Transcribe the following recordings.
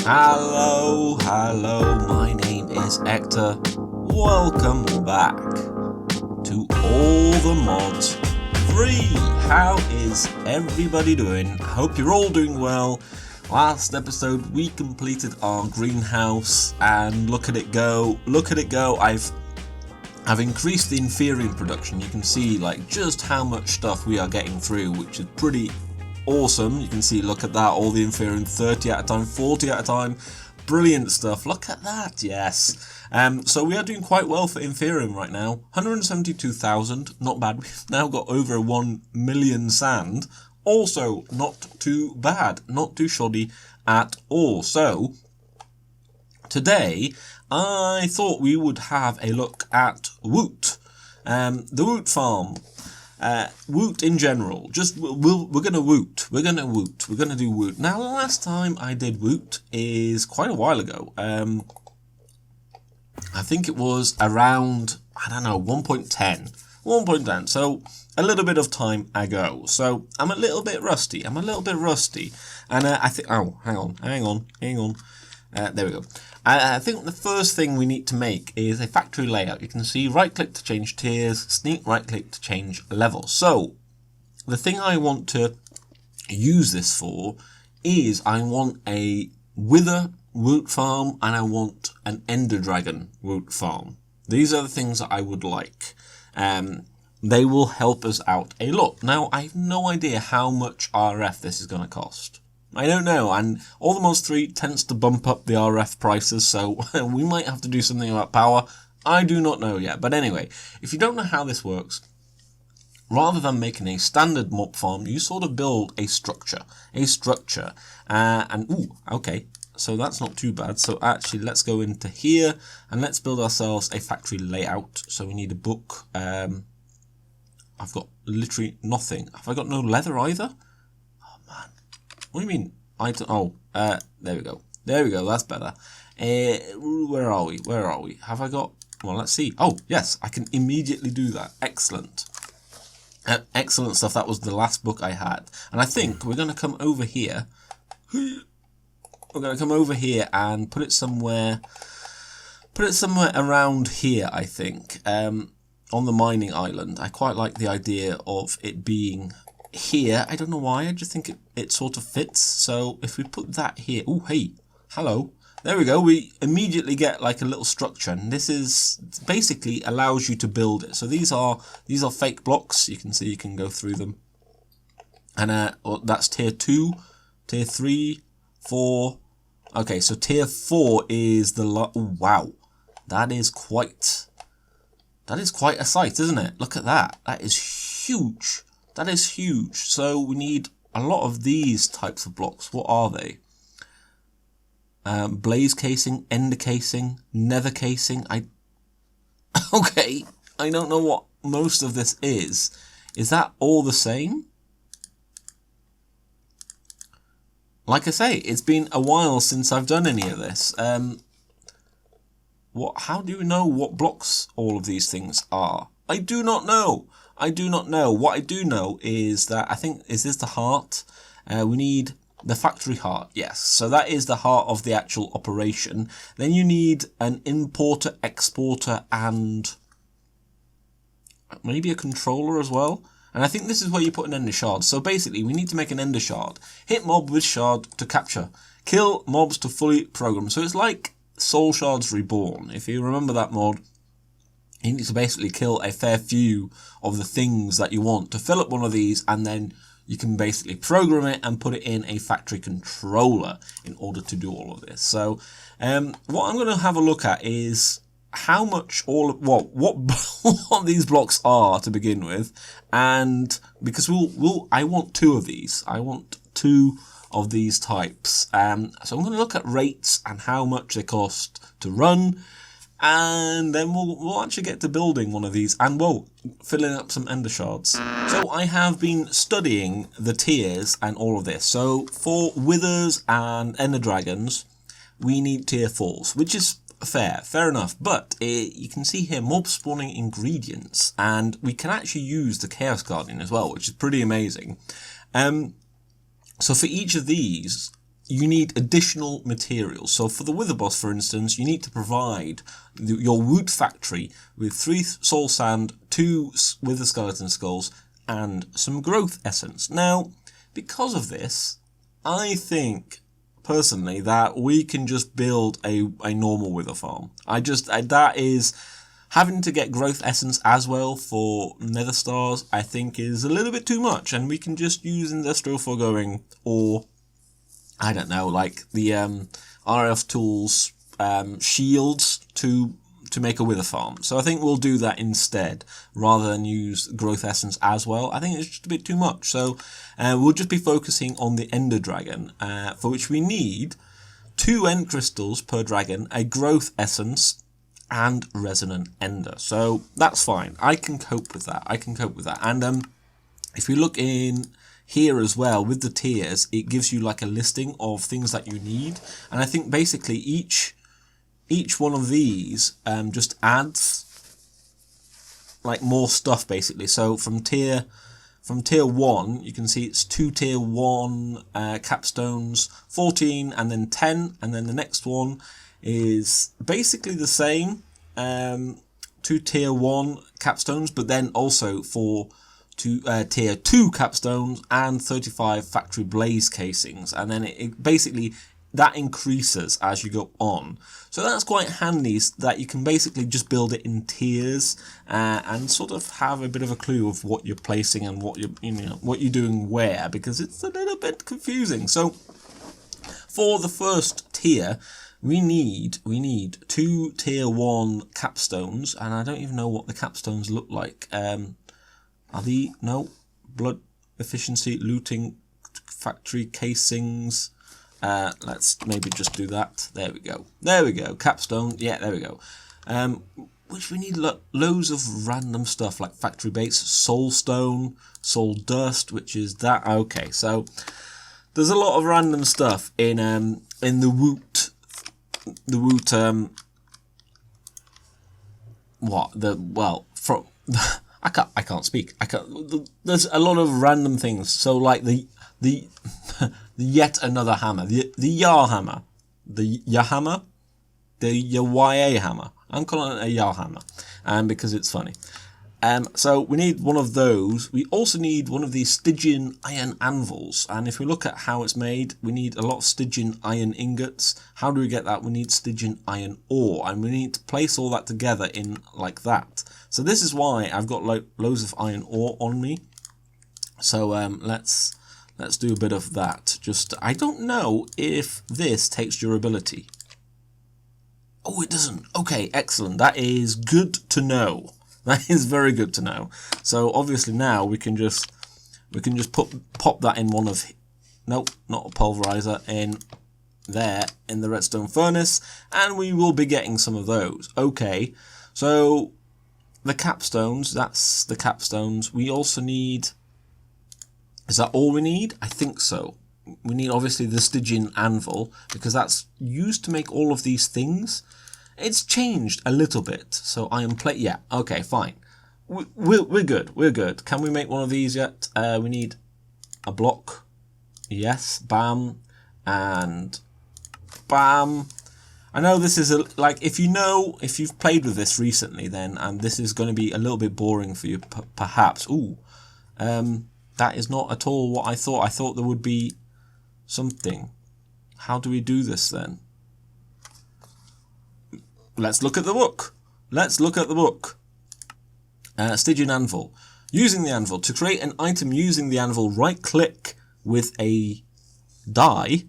Hello, my name is Hector. Welcome back to All the Mods 3. How is everybody doing? I hope you're all doing well. Last episode we completed our greenhouse and look at it go. I've increased the inferior production. You can see like just how much stuff we are getting through, which is pretty awesome. You can see, look at that, all the inferior, 30 at a time, 40 at a time, brilliant stuff. Look at that, yes. So we are doing quite well for inferior right now. 172,000, not bad. We've now got over 1 million sand. Also not too bad, not too shoddy at all. So today I thought we would have a look at Woot, the Woot farm. Woot in general, we're gonna Woot, we're gonna do Woot. Now the last time I did Woot is quite a while ago. I think it was around, I don't know, 1.10, so a little bit of time ago. So I'm a little bit rusty, and I think, oh, hang on, there we go. I think the first thing we need to make is a factory layout. You can see right click to change tiers, sneak right click to change levels. So the thing I want to use this for is I want a wither Woot farm and I want an ender dragon Woot farm. These are the things that I would like. They will help us out a lot. Now I have no idea how much RF this is going to cost. I don't know, and All the Mods 3 tends to bump up the RF prices, so we might have to do something about power. I do not know yet, but anyway, if you don't know how this works, rather than making a standard mob farm, you sort of build a structure, and ooh, okay, so that's not too bad. So actually, let's go into here, and let's build ourselves a factory layout. So we need a book. I've got literally nothing. Have I got no leather either? What do you mean? There we go. That's better. Where are we? Have I got? Well, let's see. Oh, yes, I can immediately do that. Excellent. Excellent stuff. That was the last book I had, and I think we're going to come over here. We're going to come over here and put it somewhere. Around here, I think. On the mining island. I quite like the idea of it being here. I don't know why, I just think it sort of fits. So if we put that here, oh hey, hello, there we go, we immediately get like a little structure, and this is basically allows you to build it. So these are fake blocks. You can see, you can go through them, and that's tier 2, tier 3, 4. Okay, so tier 4 is the wow, that is quite a sight, isn't it? Look at that, that is huge. That is huge. So we need a lot of these types of blocks. What are they? Blaze casing, ender casing, nether casing. Okay, I don't know what most of this is. Is that all the same? Like I say, it's been a while since I've done any of this. How do you know what blocks all of these things are? I do not know. What I do know is that, I think, is this the heart? We need the factory heart, yes. So that is the heart of the actual operation. Then you need an importer, exporter, and maybe a controller as well. And I think this is where you put an ender shard. So basically, we need to make an ender shard. Hit mob with shard to capture. Kill mobs to fully program. So it's like Soul Shards Reborn. If you remember that mod, you need to basically kill a fair few of the things that you want to fill up one of these, and then you can basically program it and put it in a factory controller in order to do all of this. So what I'm going to have a look at is how much what these blocks are to begin with, and because I want 2 of these. I want 2 of these types. So I'm going to look at rates and how much they cost to run. And then we'll actually get to building one of these, and filling up some ender shards. So I have been studying the tiers and all of this. So for withers and ender dragons, we need tier 4s, which is fair enough. But you can see here mob spawning ingredients, and we can actually use the Chaos Guardian as well, which is pretty amazing. So for each of these, you need additional materials. So for the Wither Boss, for instance, you need to provide your Woot factory with 3 soul sand, 2 Wither skeleton skulls, and some growth essence. Now, because of this, I think personally that we can just build a normal Wither farm. That is having to get growth essence as well for nether stars, I think is a little bit too much, and we can just use Industrial Foregoing, or I don't know, like the RF Tools shields to make a Wither farm. So I think we'll do that instead, rather than use growth essence as well. I think it's just a bit too much. So we'll just be focusing on the Ender Dragon, for which we need 2 end crystals per dragon, a growth essence, and resonant ender. So that's fine. I can cope with that. And if you look in here as well with the tiers, it gives you like a listing of things that you need. And I think basically each one of these just adds like more stuff basically. So from tier 1, you can see it's 2 tier 1 capstones, 14, and then 10, and then the next one is basically the same, 2 tier 1 capstones, but then also for tier 2 capstones and 35 factory blaze casings, and then it basically that increases as you go on. So that's quite handy, that you can basically just build it in tiers and sort of have a bit of a clue of what you're placing and what you're doing where, because it's a little bit confusing. So for the first tier, we need 2 tier 1 capstones, and I don't even know what the capstones look like. Are the blood efficiency, looting, factory casings? Let's maybe just do that. There we go. Capstone. Yeah, there we go. Which we need loads of random stuff like factory base, soul stone, soul dust, which is that. Okay, so there's a lot of random stuff in the Woot. I can't speak. There's a lot of random things. So like the yet another hammer, the Yar hammer, the Yah hammer, the YA hammer. I'm calling it a Yar hammer, because it's funny. So we need one of those. We also need one of these Stygian iron anvils, and if we look at how it's made, we need a lot of Stygian iron ingots. How do we get that? We need Stygian iron ore, and we need to place all that together in like that. So this is why I've got loads of iron ore on me. So let's do a bit of that. I don't know if this takes durability. Oh, it doesn't. Okay, excellent. That is good to know. That is very good to know. So obviously now we can just pop that in one of, nope, not a pulverizer, in there in the redstone furnace, and we will be getting some of those. Okay, so the capstones, that's the capstones. We also need, is that all we need? I think so. We need obviously the Stygian anvil, because that's used to make all of these things. It's changed a little bit. So iron plate, yeah, okay, fine. We're good. Can we make one of these yet? We need a block. Yes, bam, and bam. I know this is like, if you've played with this recently, then this is going to be a little bit boring for you, perhaps. Ooh, that is not at all what I thought. I thought there would be something. How do we do this then? Let's look at the book. Stygian anvil. Using the anvil. To create an item using the anvil, right-click with a die.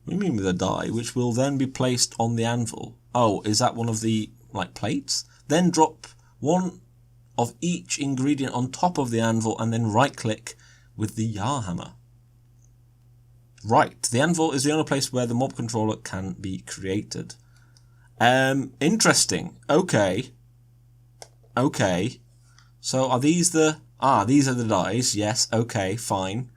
What do you mean with a die? Which will then be placed on the anvil. Oh, is that one of the, like, plates? Then drop one of each ingredient on top of the anvil and then right-click with the Yar hammer. Right. The anvil is the only place where the mob controller can be created. Interesting. Okay. So are these these are the dies. Yes. Okay. Fine.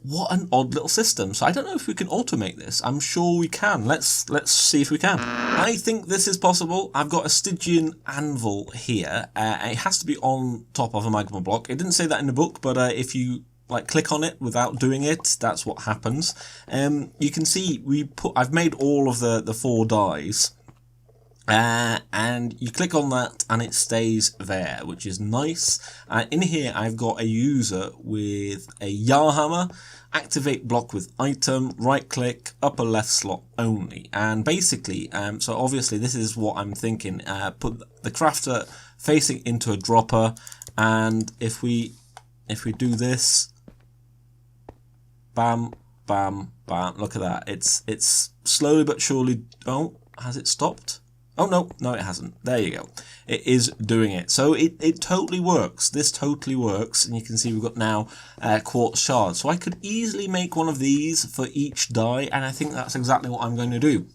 What an odd little system. So I don't know if we can automate this. I'm sure we can. Let's see if we can. I think this is possible. I've got a Stygian anvil here. It has to be on top of a magma block. It didn't say that in the book, but if you like click on it without doing it, that's what happens. You can see I've made all of the 4 dies. And you click on that and it stays there, which is nice. In here I've got a user with a Yar hammer, activate block with item, right click, upper left slot only. And basically, so obviously this is what I'm thinking, put the crafter facing into a dropper, and if we do this, bam, bam, bam, look at that, it's slowly but surely, oh, has it stopped? Oh, no, it hasn't. There you go. It is doing it. So it totally works. This totally works. And you can see we've got now quartz shards. So I could easily make one of these for each die. And I think that's exactly what I'm going to do.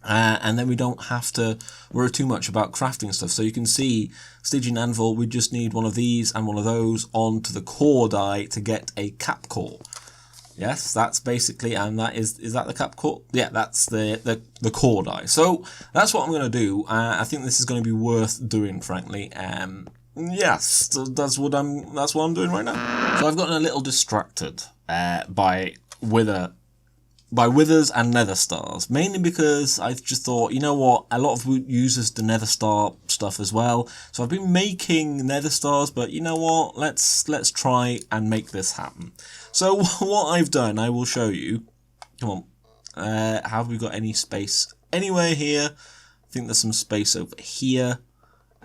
And then we don't have to worry too much about crafting stuff. So you can see stygian anvil, we just need one of these and one of those onto the core die to get a cap core. Yes, that's basically, and that is that the cap core? Yeah, that's the core die. So that's what I'm going to do. I think this is going to be worth doing, frankly. Yes, that's what I'm doing right now. So I've gotten a little distracted by withers and nether stars, mainly because I've just thought, you know what, a lot of Woot uses the nether star stuff as well. So I've been making nether stars, but you know what, let's try and make this happen. So what I've done, I will show you. Come on, have we got any space anywhere here? I think there's some space over here.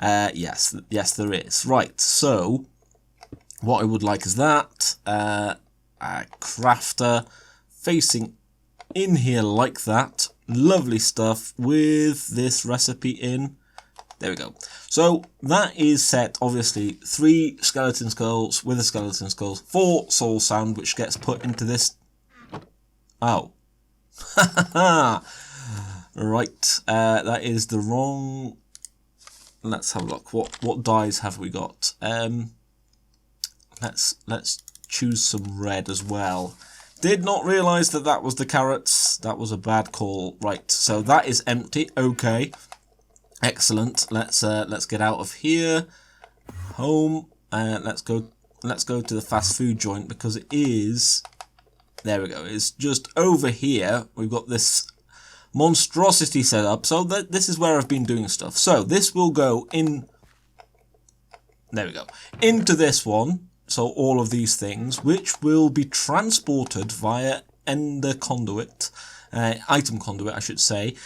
Yes, there is. Right, so what I would like is that a crafter facing in here like that. Lovely stuff with this recipe in. There we go. So that is set, obviously, 3 skeleton skulls with a skeleton skulls, 4 soul sand, which gets put into this. Oh. Right. That is the wrong. Let's have a look. What dyes have we got? Let's choose some red as well. Did not realise that was the carrots. That was a bad call. Right, so that is empty. Okay, excellent. Let's get out of here. Home. Let's go to the fast food joint because it is. There we go. It's just over here. We've got this monstrosity set up. So this is where I've been doing stuff. So this will go in. There we go. Into this one. So all of these things, which will be transported via Ender Conduit, item conduit I should say,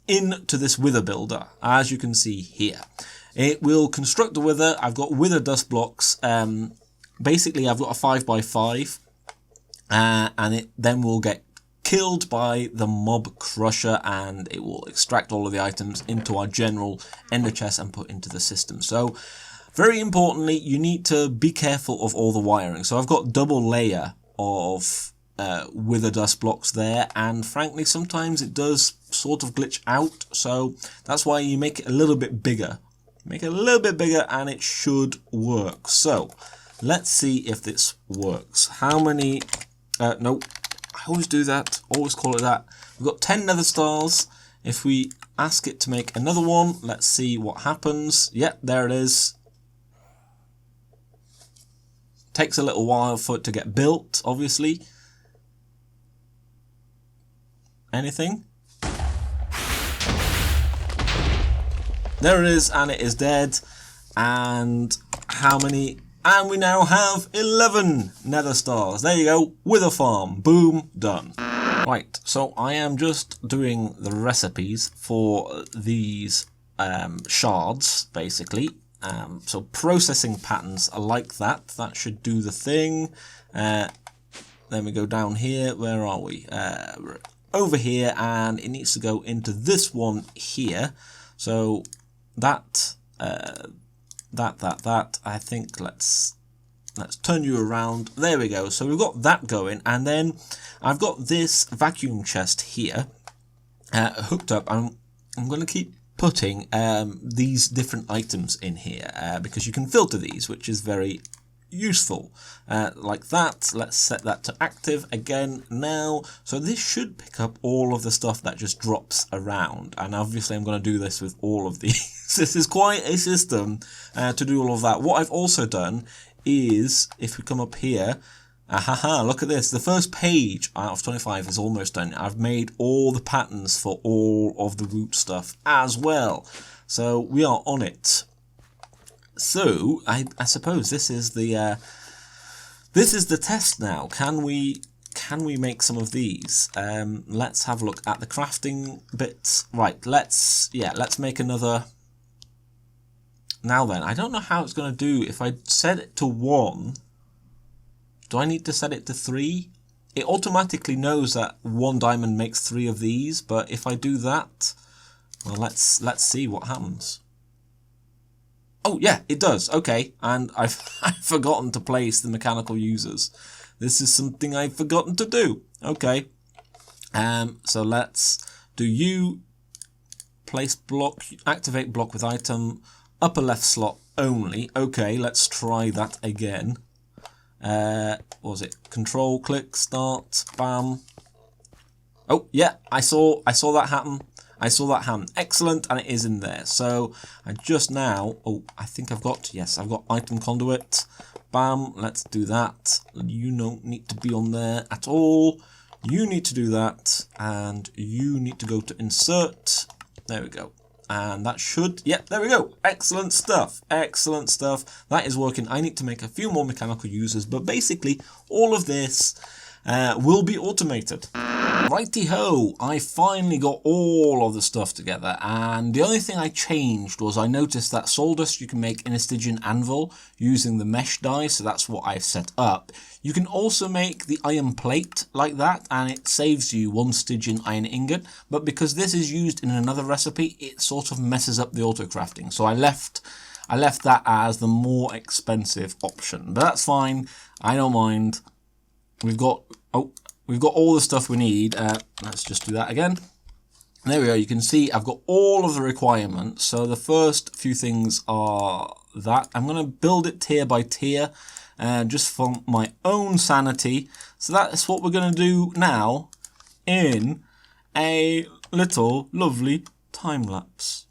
into this wither builder, as you can see here. It will construct the wither. I've got wither dust blocks. Basically, I've got a 5x5, and it then will get killed by the mob crusher, and it will extract all of the items into our general ender chest and put into the system. So very importantly, you need to be careful of all the wiring. So I've got double layer of wither dust blocks there, and frankly sometimes it does sort of glitch out, so that's why you make it a little bit bigger. Make it a little bit bigger and it should work. So let's see if this works. How many? No, I always do that, always call it that. We've got 10 nether stars. If we ask it to make another one, let's see what happens. Yep, there it is. Takes a little while for it to get built, obviously. Anything? There it is, and it is dead. And how many? And we now have 11 nether stars. There you go, wither farm. Boom, done. Right, so I am just doing the recipes for these shards, basically. So processing patterns are like that. That should do the thing. Then we go down here. Where are we? We're over here, and it needs to go into this one here. So that I think let's turn you around. There we go. So we've got that going, and then I've got this vacuum chest here hooked up. I'm going to keep putting these different items in here because you can filter these, which is very useful. Like that. Let's set that to active again now. So this should pick up all of the stuff that just drops around, and obviously I'm going to do this with all of these. This is quite a system to do all of that. What I've also done is, if we come up here, Ahaha, look at this. The first page out of 25 is almost done. I've made all the patterns for all of the Woot stuff as well. So we are on it. So I suppose this is the test now. Can we make some of these? Let's have a look at the crafting bits. Right, let's make another. Now then, I don't know how it's going to do. If I set it to 1, do I need to set it to 3? It automatically knows that 1 diamond makes 3 of these, but if I do that, well, let's see what happens. Oh yeah, it does. Okay, and I've forgotten to place the mechanical users. This is something I've forgotten to do. Okay, so let's do you place block, activate block with item, upper left slot only. Okay, let's try that again. What was it? Control click start. Bam. Oh yeah, I saw that happen. Excellent, and it is in there. So I just now, oh, I think I've got item conduit. Bam, let's do that. You don't need to be on there at all. You need to do that, and you need to go to insert. There we go. And that should, yep, there we go. Excellent stuff. Excellent stuff. That is working. I need to make a few more mechanical users, but basically all of this will be automated. Righty-ho, I finally got all of the stuff together, and the only thing I changed was I noticed that sawdust you can make in a stygian anvil using the mesh die, so that's what I've set up. You can also make the iron plate like that, and it saves you 1 stygian iron ingot, but because this is used in another recipe, it sort of messes up the autocrafting, so I left that as the more expensive option, but that's fine, I don't mind. We've got all the stuff we need. Let's just do that again. There we go. You can see I've got all of the requirements. So the first few things are that. I'm going to build it tier by tier, just for my own sanity. So that's what we're going to do now in a little lovely time lapse.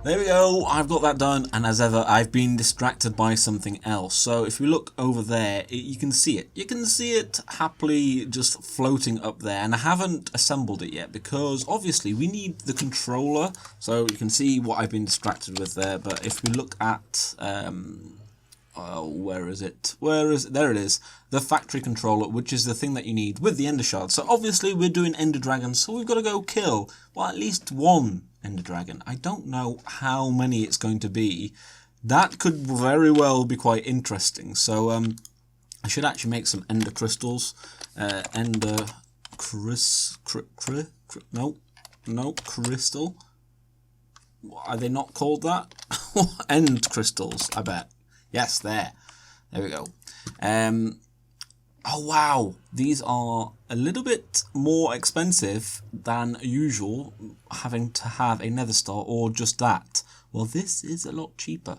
There we go, I've got that done, and as ever, I've been distracted by something else. So if we look over there, you can see it. You can see it happily just floating up there, and I haven't assembled it yet because obviously we need the controller. So you can see what I've been distracted with there, but if we look at, where is it? There it is. The factory controller, which is the thing that you need with the ender shard. So obviously we're doing ender dragons, so we've got to go kill, well, at least 1 ender dragon. I don't know how many it's going to be. That could very well be quite interesting. So I should actually make some ender crystals. Ender no crystal. Are they not called that? End crystals, I bet. Yes, there we go. Oh wow, these are a little bit more expensive than usual, having to have a nether star or just that. Well, this is a lot cheaper.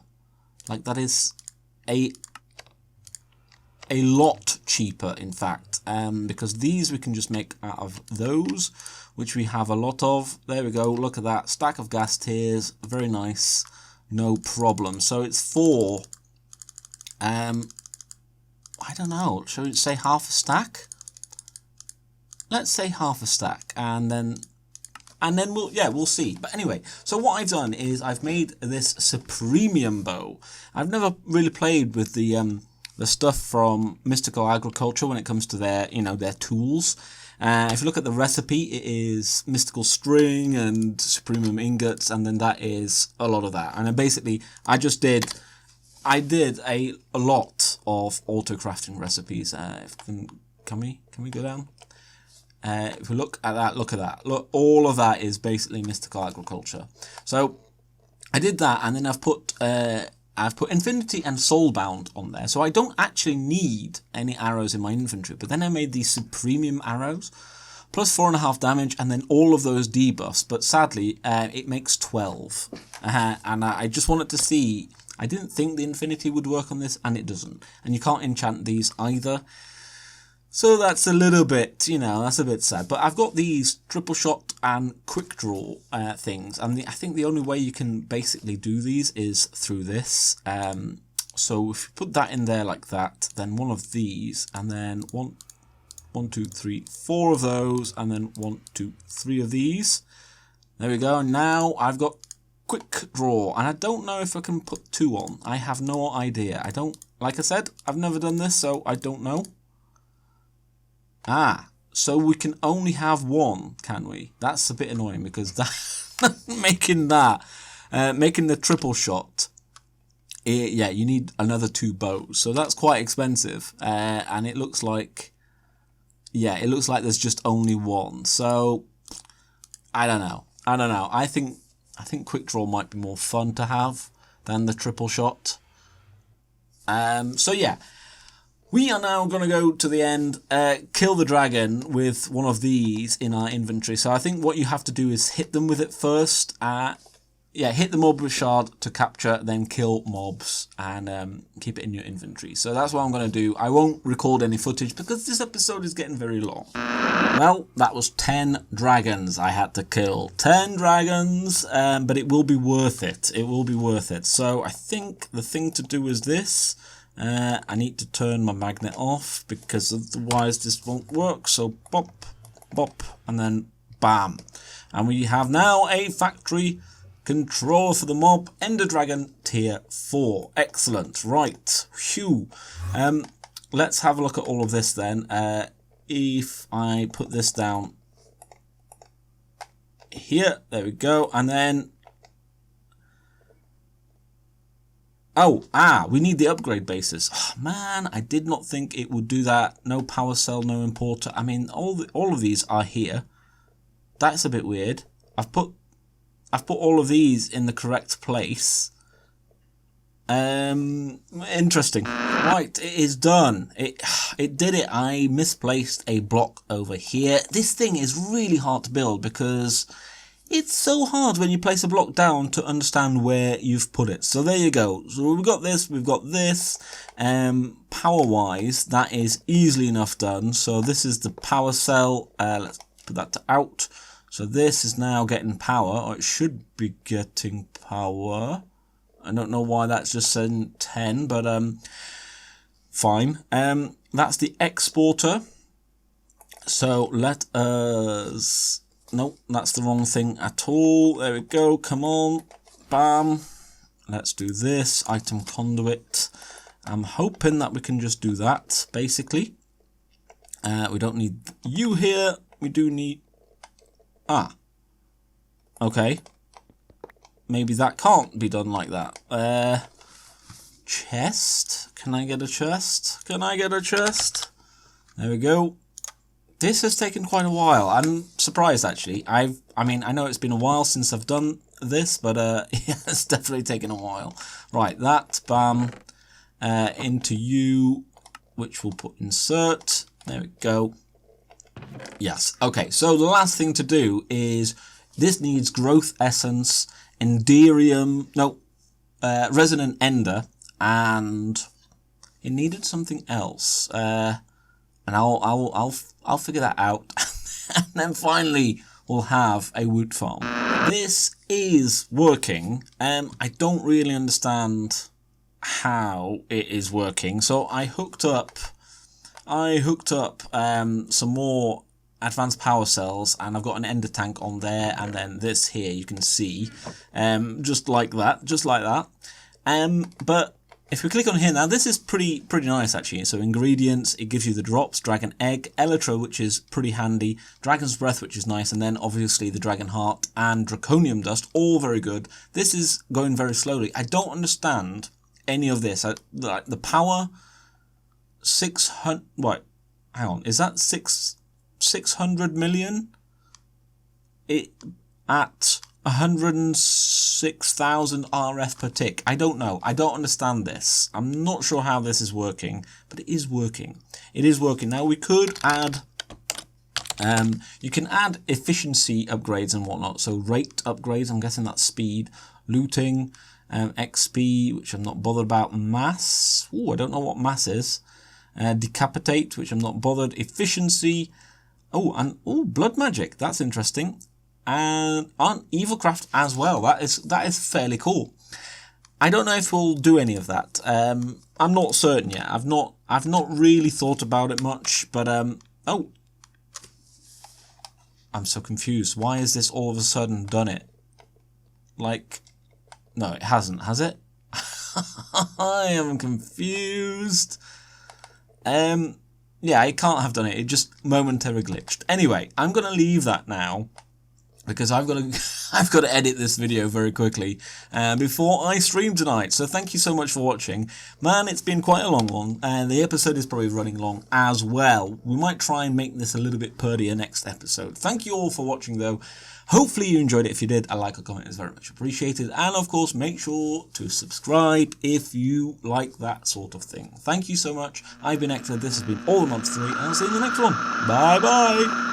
Like, that is a lot cheaper, in fact, because these we can just make out of those, which we have a lot of. There we go, look at that, stack of gas tiers, very nice, no problem. So it's 4, I don't know, shall we say half a stack? Let's say half a stack, and then we'll see. But anyway, so what I've done is I've made this Supremium bow. I've never really played with the stuff from Mystical Agriculture when it comes to their, their tools. If you look at the recipe, it is mystical string and supremium ingots, and then that is a lot of that. And then basically, I did a lot of autocrafting recipes. Can we go down? If we look at that, look, all of that is basically mystical agriculture. So I did that, and then I've put Infinity and Soulbound on there, so I don't actually need any arrows in my inventory. But then I made these Supremium arrows, plus 4.5 damage, and then all of those debuffs. But sadly, it makes 12, and I just wanted to see. I didn't think the Infinity would work on this, and it doesn't. And you can't enchant these either. So that's a little bit, that's a bit sad. But I've got these triple shot and quick draw things. And I think the only way you can basically do these is through this. So if you put that in there like that, then one of these, and then 1, 2, 3, 4 of those, and then 1, 2, 3 of these. There we go. And now I've got quick draw. And I don't know if I can put 2 on. I have no idea. Like I said, I've never done this, so I don't know. So we can only have 1, can we? That's a bit annoying, because that making the triple shot, you need another 2 bows. So that's quite expensive, and it looks like, there's just only 1. So I don't know. I think quick draw might be more fun to have than the triple shot. So yeah. We are now going to go to the end, kill the dragon with one of these in our inventory. So I think what you have to do is hit them with it first. Hit the mob with shard to capture, then kill mobs and keep it in your inventory. So that's what I'm going to do. I won't record any footage because this episode is getting very long. Well, that was 10 dragons I had to kill. 10 dragons, but it will be worth it. It will be worth it. So I think the thing to do is this. I need to turn my magnet off because otherwise this won't work. So bop, bop, and then bam. And we have now a factory control for the mob. Ender Dragon tier 4. Excellent. Right. Phew. Let's have a look at all of this then. If I put this down here, there we go. And then we need the upgrade bases. Oh, man, I did not think it would do that. No power cell, no importer. I mean, all of these are here. That's a bit weird. I've put all of these in the correct place. Interesting. Right, it is done. It did it. I misplaced a block over here. This thing is really hard to build because it's so hard when you place a block down to understand where you've put it. So there you go. So we've got this, power-wise, that is easily enough done. So this is the power cell. Let's put that to out. So this is now getting power, or it should be getting power. I don't know why that's just saying 10, but fine. That's the exporter. So let us... Nope, that's the wrong thing at all. There we go, come on. Bam. Let's do this. Item conduit. I'm hoping that we can just do that, basically. We don't need you here. We do need... Okay. Maybe that can't be done like that. Chest? Can I get a chest? Can I get a chest? There we go. This has taken quite a while. I'm surprised, actually. I mean, I know it's been a while since I've done this, but it's definitely taken a while. Right, that, bam, into you, which we'll put insert. There we go. Yes. Okay, so the last thing to do is this needs growth essence, enderium, no, resonant ender, and it needed something else. And I'll figure that out. And then finally we'll have a woot farm. This is working. I don't really understand how it is working. So I hooked up some more advanced power cells, and I've got an ender tank on there, and then this here you can see, just like that. But if we click on here now, this is pretty nice actually. So ingredients, it gives you the drops, dragon egg, elytra, which is pretty handy, dragon's breath, which is nice, and then obviously the dragon heart and draconium dust, all very good. This is going very slowly. I don't understand any of this. Like the power 600. What? Hang on. Is that 600 million? It at 106,000 RF per tick. I don't know. I don't understand this. I'm not sure how this is working, but it is working. It is working. Now we could add. You can add efficiency upgrades and whatnot. So rate upgrades. I'm guessing that's speed, looting, XP, which I'm not bothered about. Mass. Ooh, I don't know what mass is. Decapitate, which I'm not bothered. Efficiency. Oh, and blood magic. That's interesting. And on evilcraft as well. That is fairly cool. I don't know if we'll do any of that. I'm not certain yet. I've not really thought about it much. But oh, I'm so confused. Why is this all of a sudden done it? Like, no, it hasn't, has it? I am confused. Yeah, it can't have done it. It just momentarily glitched. Anyway, I'm going to leave that now because I've got to edit this video very quickly before I stream tonight. So thank you so much for watching. Man, it's been quite a long one, and the episode is probably running long as well. We might try and make this a little bit purdier next episode. Thank you all for watching, though. Hopefully you enjoyed it. If you did, a like or comment is very much appreciated. And of course, make sure to subscribe if you like that sort of thing. Thank you so much. I've been Hector. This has been All the Months 3, and I'll see you in the next one. Bye bye.